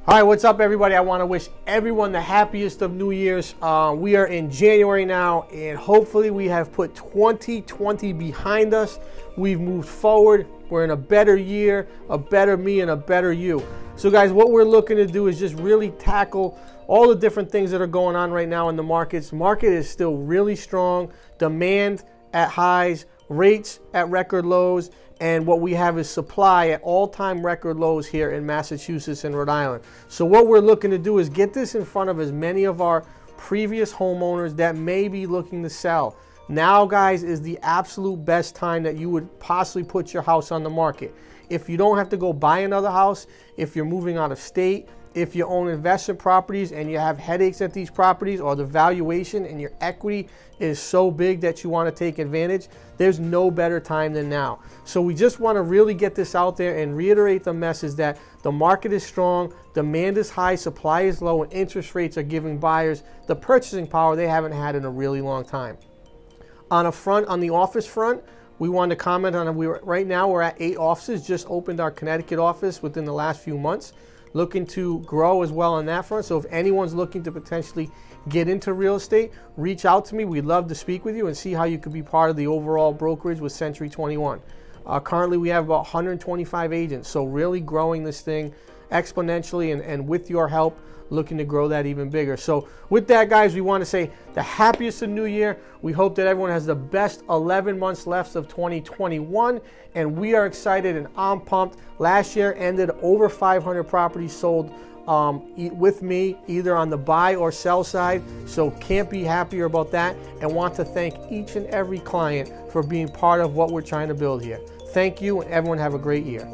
All right, what's up, everybody? I want to wish everyone the happiest of New Year's. We are in January now, and hopefully we have put 2020 behind us. We've moved forward. We're in a better year, a better me, and a better you. So, guys, what we're looking to do is just really tackle all the different things that are going on right now in the markets. The market is still really strong. Demand at highs, rates at record lows, and what we have is supply at all-time record lows here in Massachusetts and Rhode Island. So what we're looking to do is get this in front of as many of our previous homeowners that may be looking to sell. Now, guys, is the absolute best time that you would possibly put your house on the market. If you don't have to go buy another house, if you're moving out of state, if you own investment properties and you have headaches at these properties, or the valuation and your equity is so big that you want to take advantage, there's no better time than now. So we just want to really get this out there and reiterate the message that the market is strong, demand is high, supply is low, and interest rates are giving buyers the purchasing power they haven't had in a really long time. On the office front, we wanted to comment on right now we're at 8 offices, just opened our Connecticut office within the last few months. Looking to grow as well on that front. So if anyone's looking to potentially get into real estate, reach out to me. We'd love to speak with you and see how you could be part of the overall brokerage with Century 21. Currently, we have about 125 agents. So really growing this thing exponentially, and with your help, looking to grow that even bigger. So with that, guys, we want to say the happiest of New Year. We hope that everyone has the best 11 months left of 2021, and we are excited and I'm pumped. Last year ended over 500 properties sold with me, either on the buy or sell side. So can't be happier about that, and want to thank each and every client for being part of what we're trying to build here. Thank you, and everyone have a great year.